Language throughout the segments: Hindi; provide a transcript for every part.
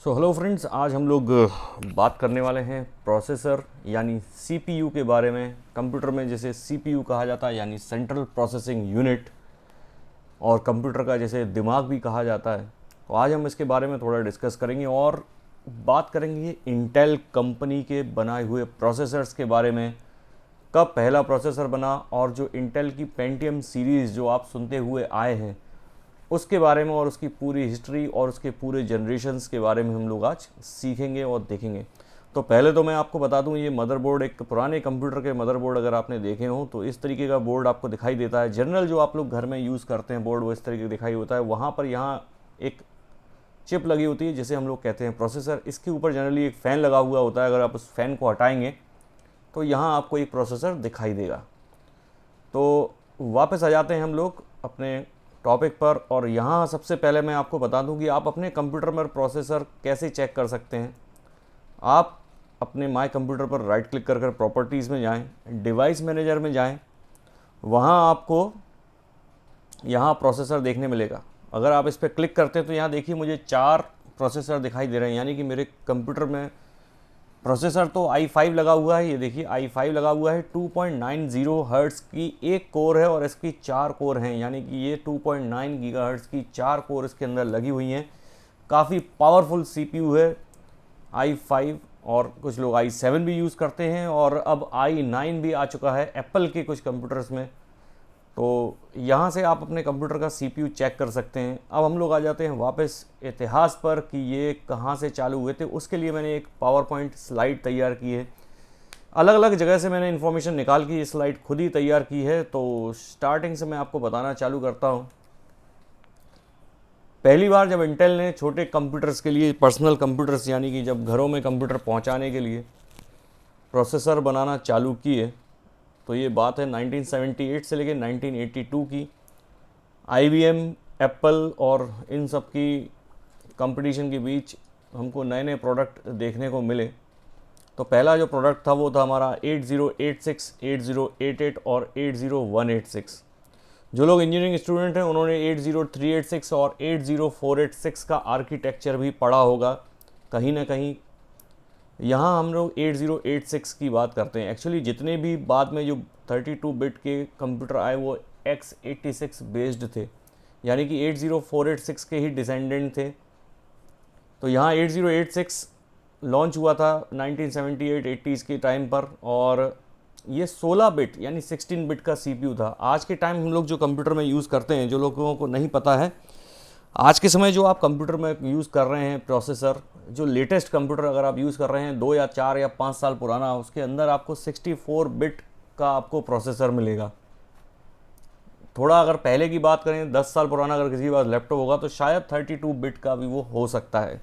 हेलो फ्रेंड्स, आज हम लोग बात करने वाले हैं प्रोसेसर यानी सीपीयू के बारे में। कंप्यूटर में जैसे सीपीयू कहा जाता है यानी सेंट्रल प्रोसेसिंग यूनिट, और कंप्यूटर का जैसे दिमाग भी कहा जाता है। तो आज हम इसके बारे में थोड़ा डिस्कस करेंगे और बात करेंगे इंटेल कंपनी के बनाए हुए प्रोसेसर्स के बारे में। कब पहला प्रोसेसर बना और जो इंटेल की पेंटियम सीरीज़ जो आप सुनते हुए आए हैं उसके बारे में, और उसकी पूरी हिस्ट्री और उसके पूरे जनरेशन्स के बारे में हम लोग आज सीखेंगे और देखेंगे। तो पहले तो मैं आपको बता दूं, ये मदरबोर्ड एक पुराने कंप्यूटर के मदरबोर्ड अगर आपने देखे हो तो इस तरीके का बोर्ड आपको दिखाई देता है। जनरल जो आप लोग घर में यूज़ करते हैं बोर्ड वो इस तरीके का दिखाई होता है। वहाँ पर यहाँ एक चिप लगी होती है जिसे हम लोग कहते हैं प्रोसेसर। इसके ऊपर जनरली एक फ़ैन लगा हुआ होता है। अगर आप उस फ़ैन को हटाएंगे तो यहाँ आपको एक प्रोसेसर दिखाई देगा। तो वापस आ जाते हैं हम लोग अपने टॉपिक पर, और यहाँ सबसे पहले मैं आपको बता दूं कि आप अपने कंप्यूटर में प्रोसेसर कैसे चेक कर सकते हैं। आप अपने माय कंप्यूटर पर राइट क्लिक कर प्रॉपर्टीज़ में जाएं, डिवाइस मैनेजर में जाएं, वहाँ आपको यहाँ प्रोसेसर देखने मिलेगा। अगर आप इस पर क्लिक करते हैं तो यहाँ देखिए मुझे 4 प्रोसेसर दिखाई दे रहे हैं, यानी कि मेरे कंप्यूटर में प्रोसेसर तो i5 लगा हुआ है। ये देखिए i5 लगा हुआ है। 2.90 हर्ट्स की एक कोर है और इसकी 4 कोर हैं, यानी कि ये 2.9 गीगाहर्ट्ज़ की 4 कोर इसके अंदर लगी हुई हैं। काफ़ी पावरफुल सीपीयू है i5, और कुछ लोग i7 भी यूज़ करते हैं, और अब i9 भी आ चुका है एप्पल के कुछ कंप्यूटर्स में। तो यहाँ से आप अपने कंप्यूटर का सीपीयू चेक कर सकते हैं। अब हम लोग आ जाते हैं वापस इतिहास पर कि ये कहाँ से चालू हुए थे। उसके लिए मैंने एक पावर पॉइंट स्लाइड तैयार की है। अलग अलग जगह से मैंने इन्फॉर्मेशन निकाल के ये स्लाइड खुद ही तैयार की है। तो स्टार्टिंग से मैं आपको बताना चालू करता हूँ। पहली बार जब इंटेल ने छोटे कंप्यूटर्स के लिए, पर्सनल कंप्यूटर्स यानी कि जब घरों में कंप्यूटर पहुँचाने के लिए प्रोसेसर बनाना चालू किए, तो ये बात है 1978 से लेकर 1982 की। IBM, एप्पल और इन सब की कंपटीशन के बीच हमको नए नए प्रोडक्ट देखने को मिले। तो पहला जो प्रोडक्ट था वो था हमारा 8086, 8088 और 80186। जो लोग इंजीनियरिंग स्टूडेंट हैं उन्होंने 80386 और 80486 का आर्किटेक्चर भी पढ़ा होगा कहीं ना कहीं। यहाँ हम लोग 8086 की बात करते हैं। एक्चुअली जितने भी बाद में जो 32 बिट के कंप्यूटर आए वो x86 बेस्ड थे, यानी कि 80486 के ही डिसेंडेंट थे। तो यहाँ 8086 लॉन्च हुआ था 1978-80s के टाइम पर, और ये 16 बिट यानी 16 बिट का सीपीयू था। आज के टाइम हम लोग जो कंप्यूटर में यूज़ करते हैं, जो लोगों को नहीं पता है, आज के समय जो आप कंप्यूटर में यूज़ कर रहे हैं प्रोसेसर, जो लेटेस्ट कंप्यूटर अगर आप यूज़ कर रहे हैं 2 या 4 या 5 साल पुराना, उसके अंदर आपको 64 बिट का आपको प्रोसेसर मिलेगा। थोड़ा अगर पहले की बात करें, 10 साल पुराना अगर किसी के पास लैपटॉप होगा तो शायद 32 बिट का भी वो हो सकता है।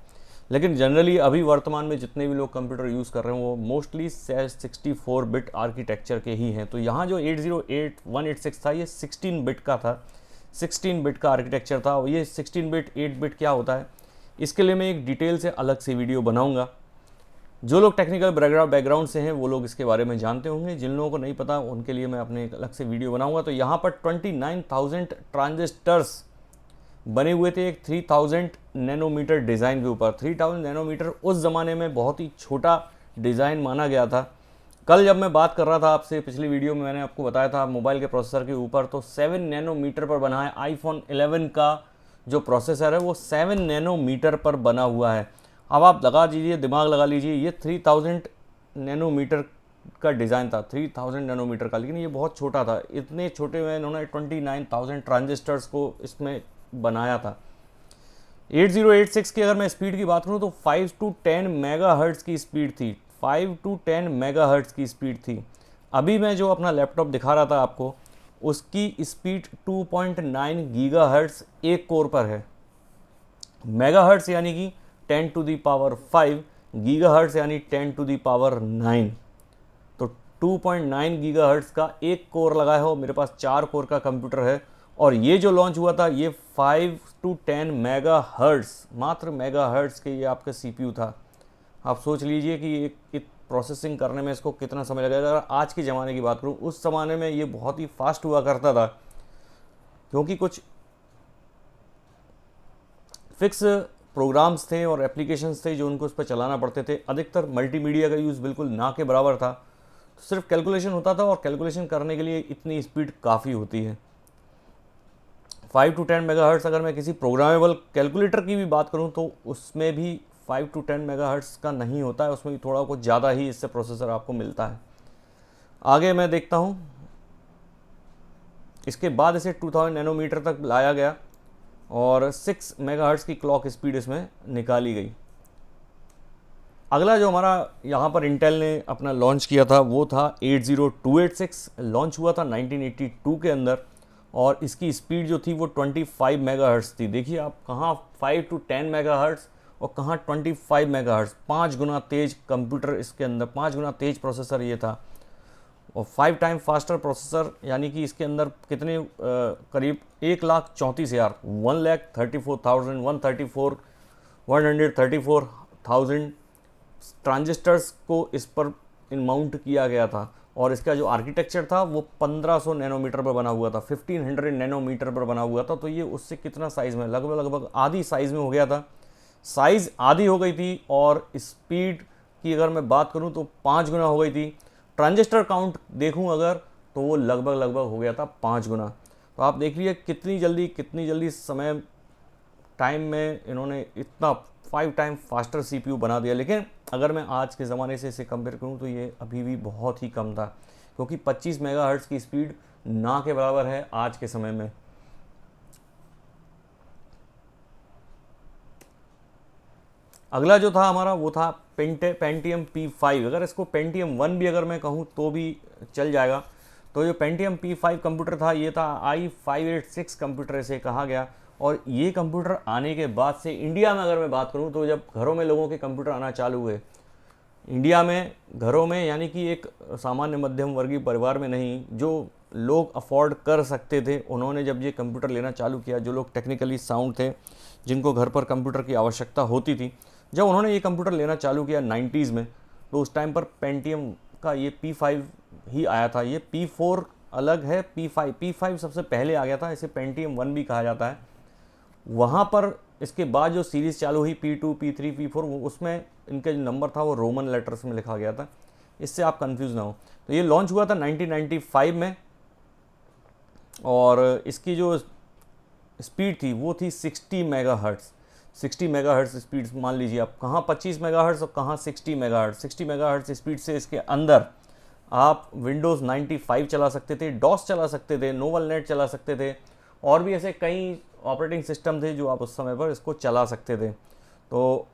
लेकिन जनरली अभी वर्तमान में जितने भी लोग कंप्यूटर यूज़ कर रहे हैं वो मोस्टली 64 बिट आर्किटेक्चर के ही हैं। तो यहाँ जो 808186 था ये 16 बिट का था, 16 बिट का आर्किटेक्चर था। और ये 16 बिट 8 बिट क्या होता है, इसके लिए मैं एक डिटेल से अलग से वीडियो बनाऊंगा। जो लोग टेक्निकल बैकग्राउंड से हैं वो लोग इसके बारे में जानते होंगे, जिन लोगों को नहीं पता उनके लिए मैं अपने एक अलग से वीडियो बनाऊंगा। तो यहाँ पर 29,000 ट्रांजिस्टर्स बने हुए थे एक 3000 नैनोमीटर डिज़ाइन के ऊपर। 3000 नैनोमीटर उस ज़माने में बहुत ही छोटा डिज़ाइन माना गया था। कल जब मैं बात कर रहा था आपसे, पिछली वीडियो में मैंने आपको बताया था मोबाइल के प्रोसेसर के ऊपर, तो 7 नैनोमीटर पर बना है। आईफोन 11 का जो प्रोसेसर है वो 7 नैनोमीटर पर बना हुआ है। अब आप लगा दीजिए, दिमाग लगा लीजिए, ये 3000 नैनोमीटर का डिज़ाइन था, 3000 नैनोमीटर का, लेकिन ये बहुत छोटा था। इतने छोटे में इन्होंने 29,000 ट्रांजिस्टर्स को इसमें बनाया था। 8086 की अगर मैं स्पीड की बात करूं तो 5 to 10 मेगाहर्ट्ज़ की स्पीड थी, 5 to 10 मेगाहर्ट्ज़ की स्पीड थी। अभी मैं जो अपना लैपटॉप दिखा रहा था आपको, उसकी स्पीड 2.9 गीगाहर्ट्ज़ एक कोर पर है। मेगाहर्ट्ज़ यानी कि 10 to the power 5, गीगाहर्ट्ज़ यानी 10 to the power 9। तो 2.9 गीगाहर्ट्ज़ का एक कोर लगा है और मेरे पास 4 कोर का कंप्यूटर है। और ये जो लॉन्च हुआ था ये 5 to 10 मेगाहर्ट्ज़, मात्र मेगाहर्ट्ज़ के ये आपका सीपीयू था। आप सोच लीजिए कि ये प्रोसेसिंग करने में इसको कितना समय लगेगा। अगर आज के ज़माने की बात करूँ, उस ज़माने में ये बहुत ही फास्ट हुआ करता था, क्योंकि कुछ फिक्स प्रोग्राम्स थे और एप्लीकेशंस थे जो उनको उस पर चलाना पड़ते थे। अधिकतर मल्टीमीडिया का यूज़ बिल्कुल ना के बराबर था, तो सिर्फ कैलकुलेशन होता था और कैलकुलेशन करने के लिए इतनी स्पीड काफ़ी होती है। 5 to 10 मेगाहर्ट्ज़ अगर मैं किसी प्रोग्रामेबल कैलकुलेटर की भी बात करूं तो उसमें भी 5 to 10 मेगाहर्ट्ज़ का नहीं होता है, उसमें भी थोड़ा कुछ ज़्यादा ही इससे प्रोसेसर आपको मिलता है। आगे मैं देखता हूं, इसके बाद इसे 2000 नैनोमीटर तक लाया गया और 6 मेगाहर्ट्ज़ की क्लॉक स्पीड इसमें निकाली गई। अगला जो हमारा यहाँ पर इंटेल ने अपना लॉन्च किया था वो था 80286, लॉन्च हुआ था 1982 के अंदर और इसकी स्पीड जो थी वो 25 मेगाहर्ट्ज़ थी। देखिए आप, कहाँ 5 to 10 मेगाहर्ट्ज़ और कहाँ 25 मेगाहर्ट्ज़, 5 गुना तेज़ कंप्यूटर इसके अंदर, 5 गुना तेज़ प्रोसेसर ये था और 5 टाइम फास्टर प्रोसेसर, यानी कि इसके अंदर कितने करीब 1,34,000 134,000 ट्रांजिस्टर्स को इस पर माउंट किया गया था और इसका जो आर्किटेक्चर था वो 1500 नैनोमीटर पर बना हुआ था, 1500 नैनोमीटर पर बना हुआ था। तो ये उससे कितना साइज़ में, लगभग आधी साइज़ में हो गया था, साइज़ आधी हो गई थी और स्पीड की अगर मैं बात करूं तो 5 गुना हो गई थी। ट्रांजिस्टर काउंट देखूं अगर तो वो लगभग हो गया था 5 गुना। तो आप देख लीजिए कितनी जल्दी समय टाइम में इन्होंने इतना 5 टाइम फास्टर सीपीयू बना दिया। लेकिन अगर मैं आज के ज़माने से इसे कंपेयर करूं तो ये अभी भी बहुत ही कम था, क्योंकि 25 मेगाहर्ट्ज़ की स्पीड ना के बराबर है आज के समय में। अगला जो था हमारा वो था पेंटियम P5। अगर इसको पेंटियम 1 भी अगर मैं कहूँ तो भी चल जाएगा। तो जो पेंटियम P5 कंप्यूटर था ये था i586 कंप्यूटर इसे कहा गया। और ये कंप्यूटर आने के बाद से इंडिया में अगर मैं बात करूं तो जब घरों में लोगों के कंप्यूटर आना चालू हुए, इंडिया में घरों में, यानी कि एक सामान्य मध्यम वर्गीय परिवार में नहीं, जो लोग अफोर्ड कर सकते थे उन्होंने जब ये कंप्यूटर लेना चालू किया, जो लोग टेक्निकली साउंड थे, जिनको घर पर कंप्यूटर की आवश्यकता होती थी, जब उन्होंने ये कंप्यूटर लेना चालू किया 90s में, तो उस टाइम पर पेंटियम का ये P5 ही आया था। ये P4 अलग है, P5 सबसे पहले आ गया था, इसे पेंटियम 1 भी कहा जाता है। वहाँ पर इसके बाद जो सीरीज़ चालू हुई P2, P3, P4, उसमें इनका जो नंबर था वो रोमन लेटर्स में लिखा गया था, इससे आप कंफ्यूज ना हो। तो ये लॉन्च हुआ था 1995 में और इसकी जो स्पीड थी वो थी 60 मेगाहर्ट्ज़। 60 मेगाहर्ट्ज़ स्पीड मान लीजिए आप, कहाँ 25 मेगाहर्ट्ज़ और कहाँ 60 मेगाहर्ट्ज़। 60 मेगाहर्ट्ज़ स्पीड से इसके अंदर आप विंडोज़ 95 चला सकते थे, डॉस चला सकते थे, नोवल नेट चला सकते थे और भी ऐसे कई ऑपरेटिंग सिस्टम थे जो आप उस समय पर इसको चला सकते थे। तो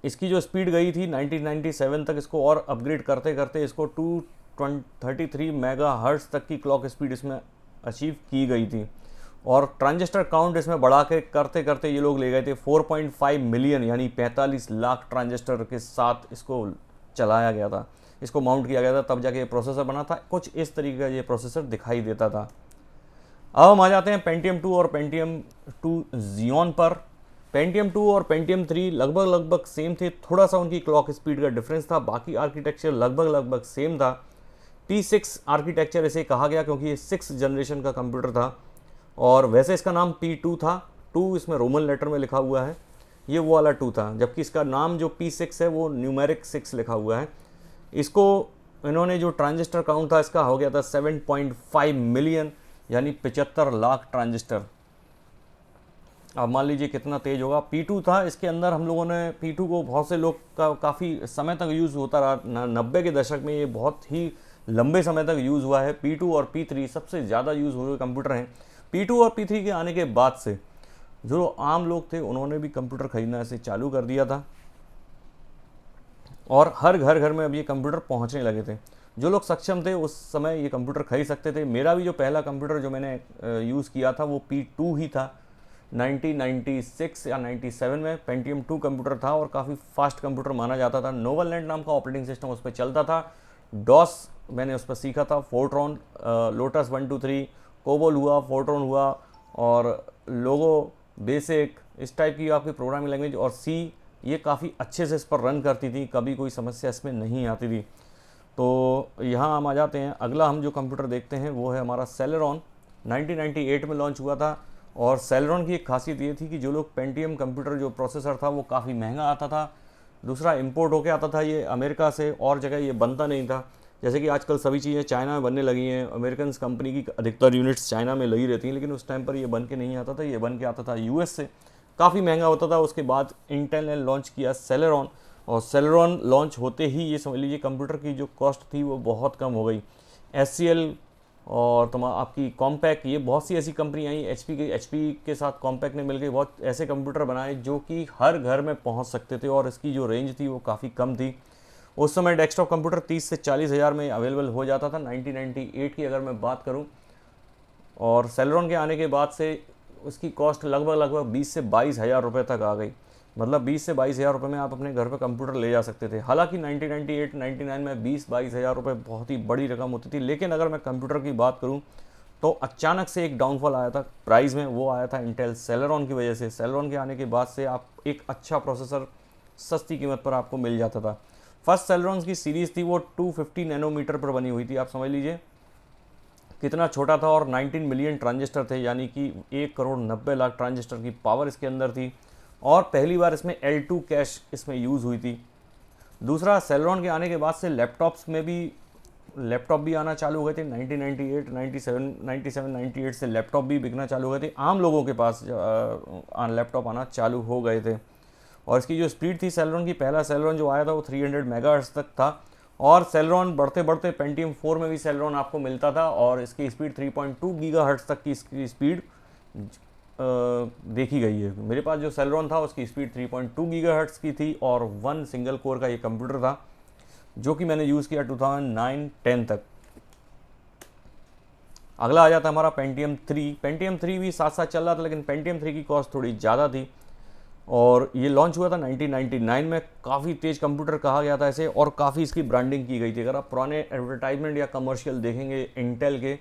इसकी जो स्पीड गई थी 1997 तक, इसको और अपग्रेड करते करते इसको 233 मेगाहर्ट्ज़ तक की क्लॉक स्पीड इसमें अचीव की गई थी। और ट्रांजिस्टर काउंट इसमें बढ़ा के करते करते ये लोग ले गए थे 4.5 मिलियन, यानी 45 लाख ट्रांजिस्टर के साथ इसको चलाया गया था, इसको माउंट किया गया था, तब जाके ये प्रोसेसर बना था। कुछ इस तरीके का ये प्रोसेसर दिखाई देता था। अब हम आ जाते हैं पेंटियम 2 और पेंटियम 2 Xeon पर। पेंटियम 2 और पेंटियम 3 लगभग सेम थे, थोड़ा सा उनकी क्लॉक स्पीड का डिफरेंस था, बाकी आर्किटेक्चर लगभग सेम था। P6 आर्किटेक्चर इसे कहा गया क्योंकि ये 6th जनरेशन का कंप्यूटर था और वैसे इसका नाम P2 था, 2 इसमें रोमन लेटर में लिखा हुआ है, ये वो वाला 2 था, जबकि इसका नाम जो P6 है वो न्यूमेरिक 6 लिखा हुआ है। इसको इन्होंने जो ट्रांजिस्टर काउंट था इसका हो गया था 7.5 मिलियन, यानी 75 लाख ट्रांजिस्टर। अब मान लीजिए कितना तेज होगा। P2 था, इसके अंदर हम लोगों ने P2 को बहुत से लोग का काफ़ी समय तक यूज़ होता रहा, 90 के दशक में ये बहुत ही लंबे समय तक यूज़ हुआ है। P2 और P3 सबसे ज़्यादा यूज़ हुए कंप्यूटर हैं। P2 और P3 के आने के बाद से जो आम लोग थे उन्होंने भी कंप्यूटर खरीदना ऐसे चालू कर दिया था और हर घर में अब ये कंप्यूटर पहुँचने लगे थे। जो लोग सक्षम थे उस समय ये कंप्यूटर खरीद सकते थे। मेरा भी जो पहला कंप्यूटर जो मैंने यूज़ किया था वो P2 ही था, 1996 या 97 में पेंटियम 2 कंप्यूटर था और काफ़ी फास्ट कंप्यूटर माना जाता था। नोवल नेट नाम का ऑपरेटिंग सिस्टम उस पर चलता था, डॉस मैंने उस पर सीखा था, फोर्ट्रॉन, लोटस 123, कोबोल हुआ, फोर्ट्रॉन हुआ और लोगो, बेसिक, इस टाइप की आपकी प्रोग्रामिंग लैंग्वेज और C, ये काफ़ी अच्छे से इस पर रन करती थी, कभी कोई समस्या इसमें नहीं आती थी। तो यहाँ हम आ जाते हैं, अगला हम जो कंप्यूटर देखते हैं वो है हमारा सेलेरॉन। 1998 में लॉन्च हुआ था और सेलेरॉन की एक खासियत ये थी कि जो लोग पेंटियम कंप्यूटर जो प्रोसेसर था वो काफ़ी महंगा आता था, दूसरा इंपोर्ट होके आता था ये अमेरिका से, और जगह ये बनता नहीं था। जैसे कि आजकल सभी चीज़ें चाइना में बनने लगी हैं, अमेरिकन कंपनी की अधिकतर यूनिट्स चाइना में लगी रहती हैं, लेकिन उस टाइम पर ये बन के नहीं आता था, ये बन के आता था यूएस से, काफ़ी महंगा होता था। उसके बाद इंटेल ने लॉन्च किया सेलेरॉन, और सेलेरॉन लॉन्च होते ही ये समझ लीजिए कंप्यूटर की जो कॉस्ट थी वो बहुत कम हो गई। एचसीएल और आपकी कॉम्पैक, ये बहुत सी ऐसी कंपनी आई, एचपी के साथ कॉम्पैक ने मिलकर बहुत ऐसे कंप्यूटर बनाए जो कि हर घर में पहुंच सकते थे, और इसकी जो रेंज थी वो काफ़ी कम थी। उस समय डेस्कटॉप कंप्यूटर 30 से 40 हज़ार में अवेलेबल हो जाता था 1998 की अगर मैं बात करूं, और सेलेरॉन के आने के बाद से उसकी कॉस्ट लगभग 20 से 22 हज़ार रुपये तक आ गई। मतलब 20 से 22 हज़ार रुपये में आप अपने घर पर कंप्यूटर ले जा सकते थे। हालांकि 1998-99 में 20-22 हज़ार रुपये बहुत ही बड़ी रकम होती थी, लेकिन अगर मैं कंप्यूटर की बात करूं तो अचानक से एक डाउनफॉल आया था प्राइस में, वो आया था इंटेल सेलेरॉन की वजह से। सेलेरॉन के आने के बाद से आप एक अच्छा प्रोसेसर सस्ती कीमत पर आपको मिल जाता था। फर्स्ट सेलेरॉन की सीरीज़ थी वो 250 नैनोमीटर पर बनी हुई थी, आप समझ लीजिए कितना छोटा था, और 19 मिलियन ट्रांजिस्टर थे, यानी कि 1,90,00,000 ट्रांजिस्टर की पावर इसके अंदर थी, और पहली बार इसमें L2 कैश इसमें यूज़ हुई थी। दूसरा, सेलेरॉन के आने के बाद से लैपटॉप्स में भी लैपटॉप भी आना चालू हो गए थे। 1998, 97, 98 से लैपटॉप भी बिकना चालू हो गए थे, आम लोगों के पास लैपटॉप आना चालू हो गए थे। और इसकी जो स्पीड थी सेलेरॉन की, पहला सेलेरॉन जो आया था वो 300 मेगाहर्ट्ज़ तक था, और सेलेरॉन बढ़ते बढ़ते पेंटियम 4 में भी सेलेरॉन आपको मिलता था, और इसकी स्पीड 3.2 गीगाहर्ट्ज़ तक की इसकी स्पीड देखी गई है। मेरे पास जो सेलेरॉन था उसकी स्पीड 3.2 गीगाहर्ट्ज़ की थी, और 1 सिंगल कोर का ये कंप्यूटर था जो कि मैंने यूज़ किया 2009-10 तक। अगला आ जाता है हमारा पेंटियम 3। पेंटियम 3 भी साथ साथ चल रहा था, लेकिन पेंटियम 3 की कॉस्ट थोड़ी ज़्यादा थी, और ये लॉन्च हुआ था 1999 में। काफ़ी तेज़ कंप्यूटर कहा गया था इसे, और काफ़ी इसकी ब्रांडिंग की गई थी। अगर आप पुराने एडवर्टाइजमेंट या कमर्शियल देखेंगे इंटेल के,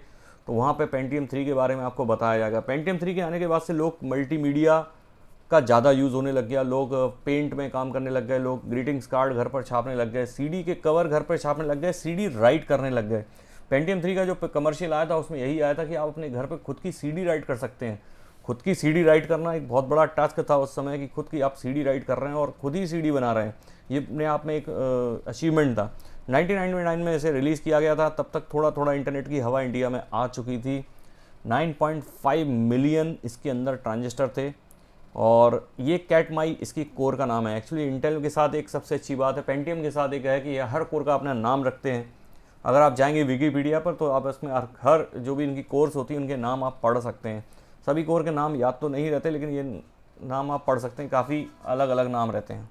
तो वहाँ पे पेंटियम 3 के बारे में आपको बताया जाएगा। पेंटियम 3 के आने के बाद से लोग मल्टीमीडिया का ज़्यादा यूज़ होने लग गया, लोग पेंट में काम करने लग गए, लोग ग्रीटिंग्स कार्ड घर पर छापने लग गए, सीडी के कवर घर पर छापने लग गए, सीडी राइट करने लग गए। पेंटियम 3 का जो कमर्शियल आया था उसमें यही आया था कि आप अपने घर पर खुद की सीडी राइट कर सकते हैं। खुद की सीडी राइट करना एक बहुत बड़ा टास्क था उस समय, कि खुद की आप सीडी राइट कर रहे हैं और खुद ही सीडी बना रहे हैं, ये अपने आप में एक अचीवमेंट था। 1999 में इसे रिलीज़ किया गया था, तब तक थोड़ा थोड़ा इंटरनेट की हवा इंडिया में आ चुकी थी। 9.5 मिलियन इसके अंदर ट्रांजिस्टर थे, और ये कैटमाई इसकी कोर का नाम है। एक्चुअली इंटेल के साथ एक सबसे अच्छी बात है, पेंटियम के साथ एक है कि ये हर कोर का अपना नाम रखते हैं। अगर आप जाएंगे विकीपीडिया पर तो आप इसमें हर जो भी इनकी कोर्स होती है उनके नाम आप पढ़ सकते हैं। सभी कोर के नाम याद तो नहीं रहते, लेकिन ये नाम आप पढ़ सकते हैं, काफ़ी अलग अलग नाम रहते हैं।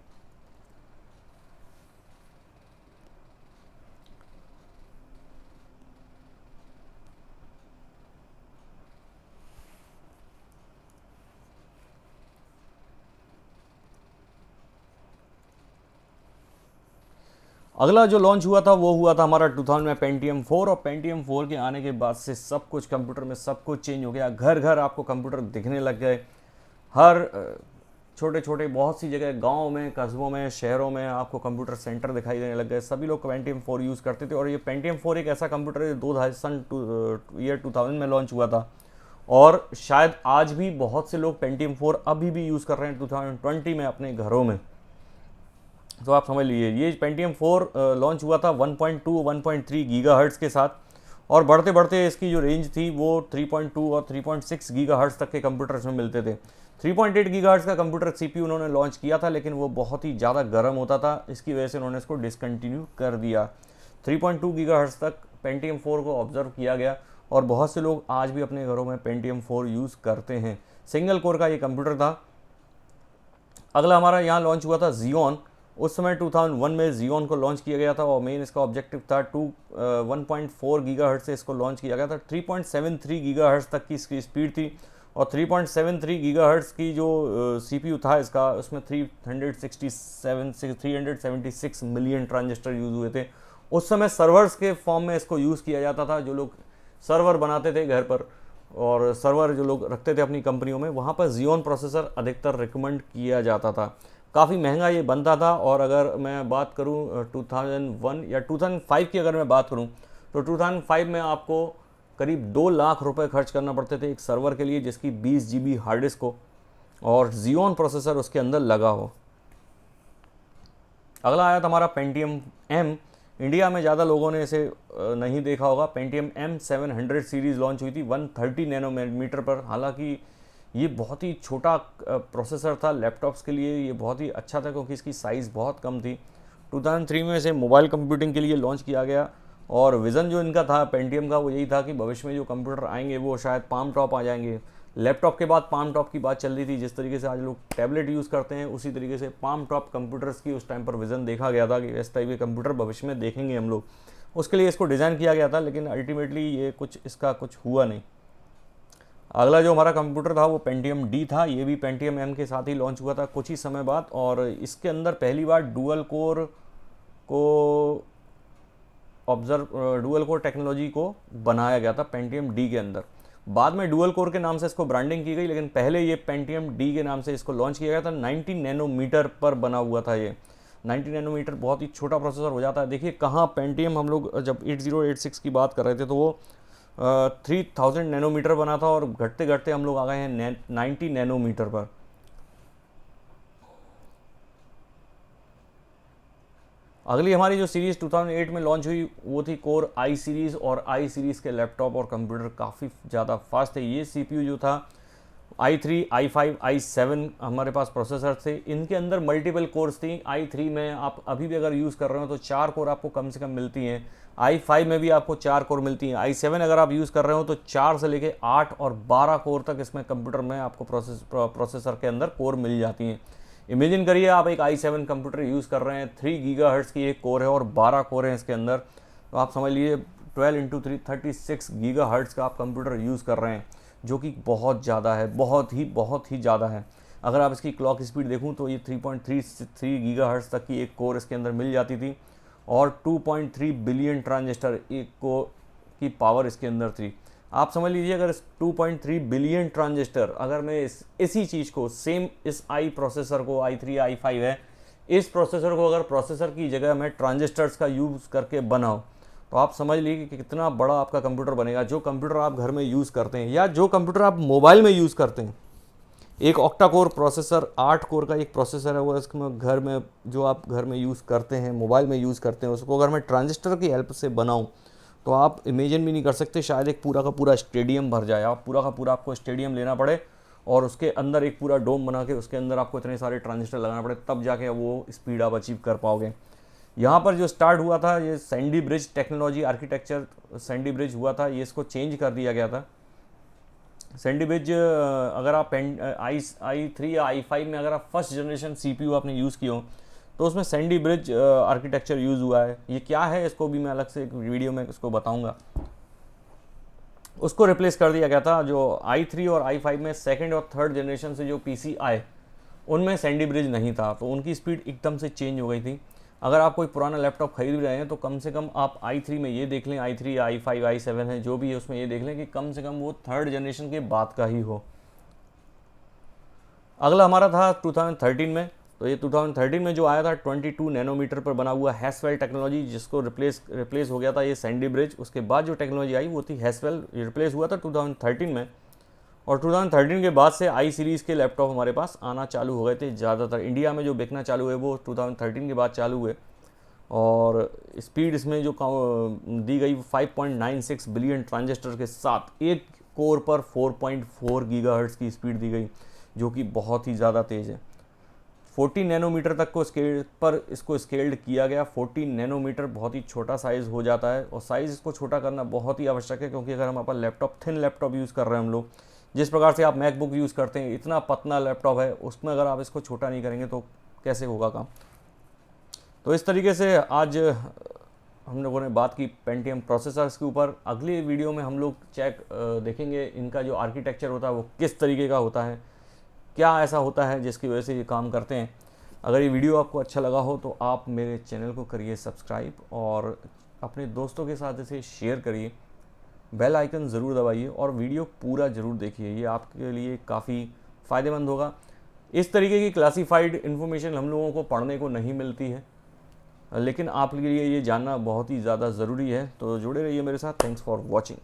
अगला जो लॉन्च हुआ था वो हुआ था हमारा 2000 में पेंटियम 4, और पेंटियम 4 के आने के बाद से सब कुछ कंप्यूटर में सब कुछ चेंज हो गया। घर घर आपको कंप्यूटर दिखने लग गए, हर छोटे छोटे बहुत सी जगह, गांव में, कस्बों में, शहरों में आपको कंप्यूटर सेंटर दिखाई देने लग गए। सभी लोग पेंटियम 4 यूज़ करते थे, और ये पेंटियम 4 एक ऐसा कंप्यूटर है 2000 में लॉन्च हुआ था, और शायद आज भी बहुत से लोग पेंटियम 4 अभी भी यूज़ कर रहे हैं 2020 में अपने घरों में। तो आप समझ लीजिए ये पेंटियम 4 लॉन्च हुआ था 1.2-1.3 गीगाहर्ट्ज़ के साथ, और बढ़ते बढ़ते इसकी जो रेंज थी वो 3.2 और 3.6 गीगाहर्ट्ज़ तक के कंप्यूटर्स में मिलते थे। 3.8 गीगाहर्ट्ज़ का कंप्यूटर सीपीयू उन्होंने लॉन्च किया था, लेकिन वो बहुत ही ज़्यादा गर्म होता था, इसकी वजह से उन्होंने इसको डिसकंटिन्यू कर दिया। 3.2 गीगाहर्ट्ज़ तक पेंटियम 4 को ऑब्जर्व किया गया, और बहुत से लोग आज भी अपने घरों में पेंटियम 4 यूज़ करते हैं। सिंगल कोर का ये कंप्यूटर था। अगला हमारा यहाँ लॉन्च हुआ था जियोन। उस समय 2001 में जियोन को लॉन्च किया गया था, और मेन इसका ऑब्जेक्टिव था 1.4 गीगाहर्ट्ज़ से इसको लॉन्च किया गया था। 3.73 गीगाहर्ट्ज़ तक की इसकी स्पीड थी, और 3.73 गीगाहर्ट्ज़ की जो सीपीयू था इसका, उसमें 376 मिलियन ट्रांजिस्टर यूज़ हुए थे। उस समय सर्वर्स के फॉर्म में इसको यूज़ किया जाता था, जो लोग सर्वर बनाते थे घर पर, और सर्वर जो लोग रखते थे अपनी कंपनियों में, वहाँ पर जियोन प्रोसेसर अधिकतर रिकमेंड किया जाता था। काफ़ी महंगा ये बनता था, और अगर मैं बात करूँ 2001 या 2005 की अगर मैं बात करूँ, तो 2005 में आपको करीब 2 लाख रुपए खर्च करना पड़ते थे एक सर्वर के लिए जिसकी 20 GB हार्ड डिस्क हो और Xeon प्रोसेसर उसके अंदर लगा हो। अगला आया था हमारा पेंटियम M। इंडिया में ज़्यादा लोगों ने इसे नहीं देखा होगा। पेंटियम M 700 सीरीज़ लॉन्च हुई थी 130 नैनोमीटर पर। हालांकि ये बहुत ही छोटा प्रोसेसर था लैपटॉप्स के लिए, ये बहुत ही अच्छा था क्योंकि इसकी साइज़ बहुत कम थी। 2003 में इसे मोबाइल कंप्यूटिंग के लिए लॉन्च किया गया और विज़न जो इनका था पेंटियम का वो यही था कि भविष्य में जो कंप्यूटर आएंगे वो शायद पाम टॉप आ जाएंगे। लैपटॉप के बाद पाम टॉप की बात चल रही थी। जिस तरीके से आज लोग टैबलेट यूज़ करते हैं उसी तरीके से पाम टॉप कंप्यूटर्स की उस टाइम पर विज़न देखा गया था कि इस टाइप के कंप्यूटर भविष्य में देखेंगे हम लोग। उसके लिए इसको डिज़ाइन किया गया था, लेकिन अल्टीमेटली ये इसका कुछ हुआ नहीं। अगला जो हमारा कंप्यूटर था वो पेंटियम D था। ये भी पेंटियम M के साथ ही लॉन्च हुआ था कुछ ही समय बाद और इसके अंदर पहली बार डुअल कोर टेक्नोलॉजी को बनाया गया था पेंटियम D के अंदर। बाद में डुअल कोर के नाम से इसको ब्रांडिंग की गई, लेकिन पहले ये पेंटियम D के नाम से इसको लॉन्च किया गया था। 90 नैनोमीटर पर बना हुआ था ये। 90 नैनोमीटर बहुत ही छोटा प्रोसेसर हो जाता है। देखिए कहाँ पेंटियम हम लोग जब 8086 की बात कर रहे थे तो वो 3000 नैनोमीटर बना था और घटते घटते हम लोग आ गए हैं 90 नैनोमीटर पर। अगली हमारी जो सीरीज़ 2008 में लॉन्च हुई वो थी कोर आई सीरीज़ और आई सीरीज़ के लैपटॉप और कंप्यूटर काफ़ी ज़्यादा फास्ट थे। ये CPU जो था i3, i5, i7 हमारे पास प्रोसेसर थे। इनके अंदर मल्टीपल कोर्स थी। i3 में आप अभी भी अगर यूज़ कर रहे हो तो 4 कोर आपको कम से कम मिलती हैं। i5 में भी आपको 4 कोर मिलती हैं। i7 अगर आप यूज़ कर रहे हो तो 4 से लेके 8 और 12 कोर तक इसमें कंप्यूटर में आपको प्रोसेसर के अंदर कोर मिल जाती हैं। इमेजिन करिए आप एक i7 कंप्यूटर यूज़ कर रहे हैं, 3 गीगाहर्ट्ज़ की एक कोर है और 12 कोर हैं इसके अंदर, तो आप समझ लीजिए 12 × 3 36 गीगाहर्ट्ज़ का आप कंप्यूटर यूज़ कर रहे हैं, जो कि बहुत ज़्यादा है, बहुत ही ज़्यादा है। अगर आप इसकी क्लॉक स्पीड देखूं तो ये 3.33 गीगाहर्ट्ज़ तक की एक कोर इसके अंदर मिल जाती थी और 2.3 बिलियन ट्रांजिस्टर एक को की पावर इसके अंदर थी। आप समझ लीजिए अगर 2.3 बिलियन ट्रांजिस्टर, अगर मैं इसी चीज़ को सेम इस प्रोसेसर को i3 i5 है, इस प्रोसेसर को अगर प्रोसेसर की जगह मैं ट्रांजिस्टर्स का यूज़ करके बनाऊं तो आप समझ लीजिए कि कितना बड़ा आपका कंप्यूटर बनेगा। जो कंप्यूटर आप घर में यूज़ करते हैं या जो कंप्यूटर आप मोबाइल में यूज़ करते हैं, एक ऑक्टा कोर प्रोसेसर 8 कोर का एक प्रोसेसर है वो इसमें घर में जो आप घर में यूज़ करते हैं, मोबाइल में यूज़ करते हैं, उसको अगर मैं ट्रांजिस्टर की हेल्प से बनाऊं तो आप इमेजिन भी नहीं कर सकते, शायद एक पूरा का पूरा स्टेडियम भर जाए। आप पूरा का पूरा आपको स्टेडियम लेना पड़े और उसके अंदर एक पूरा डोम बना के उसके अंदर आपको इतने सारे ट्रांजिस्टर लगाना पड़े, तब जाके वो स्पीड आप अचीव कर पाओगे। यहाँ पर जो स्टार्ट हुआ था ये Sandy bridge technology architecture Sandy bridge हुआ था, ये इसको चेंज कर दिया गया था। सैंडी ब्रिज अगर आप i3 या i5 में अगर आप फर्स्ट जनरेशन CPU आपने यूज़ किया हो तो उसमें सैंडी ब्रिज आर्किटेक्चर यूज़ हुआ है। ये क्या है इसको भी मैं अलग से एक वीडियो में इसको बताऊंगा। उसको रिप्लेस कर दिया गया था। जो i3 और i5 में सेकंड और थर्ड जनरेशन से जो PC आए उनमें सैंडी ब्रिज नहीं था, तो उनकी स्पीड एकदम से चेंज हो गई थी। अगर आप कोई पुराना लैपटॉप खरीद रहे हैं तो कम से कम आप i3 में ये देख लें, i3 i5 i7 है जो भी है उसमें ये देख लें कि कम से कम वो थर्ड जनरेशन के बाद का ही हो। अगला हमारा था 2013 में, तो ये 2013 में जो आया था 22 नैनोमीटर पर बना हुआ हैसवेल टेक्नोलॉजी, जिसको रिप्लेस हो गया था ये सैंडी ब्रिज। उसके बाद जो टेक्नोलॉजी आई वो थी हैसवेल, रिप्लेस हुआ था 2013 में। और 2013 के बाद से आई सीरीज़ के लैपटॉप हमारे पास आना चालू हो गए थे। ज़्यादातर इंडिया में जो बिकना चालू हुए वो 2013 के बाद चालू हुए और स्पीड इसमें जो दी गई 5.96 बिलियन ट्रांजिस्टर के साथ एक कोर पर 4.4 गीगाहर्ट्ज़ की स्पीड दी गई, जो कि बहुत ही ज़्यादा तेज़ है। 40 नैनोमीटर तक को इसको स्केल्ड किया गया। 40 नैनोमीटर बहुत ही छोटा साइज़ हो जाता है और साइज़ इसको छोटा करना बहुत ही आवश्यक है, क्योंकि अगर हम अपन लैपटॉप थिन लैपटॉप यूज़ कर रहे हैं हम लोग, जिस प्रकार से आप मैकबुक यूज़ करते हैं, इतना पतला लैपटॉप है, उसमें अगर आप इसको छोटा नहीं करेंगे तो कैसे होगा काम। तो इस तरीके से आज हम लोगों ने बात की पेंटियम प्रोसेसर्स के ऊपर। अगली वीडियो में हम लोग देखेंगे इनका जो आर्किटेक्चर होता है वो किस तरीके का होता है, क्या ऐसा होता है जिसकी वजह से ये काम करते हैं। अगर ये वीडियो आपको अच्छा लगा हो तो आप मेरे चैनल को करिए सब्सक्राइब और अपने दोस्तों के साथ इसे शेयर करिए, बेल आइकन ज़रूर दबाइए और वीडियो पूरा ज़रूर देखिए, ये आपके लिए काफ़ी फ़ायदेमंद होगा। इस तरीके की क्लासिफाइड इन्फॉर्मेशन हम लोगों को पढ़ने को नहीं मिलती है, लेकिन आपके लिए ये जानना बहुत ही ज़्यादा ज़रूरी है। तो जुड़े रहिए मेरे साथ। Thanks for watching.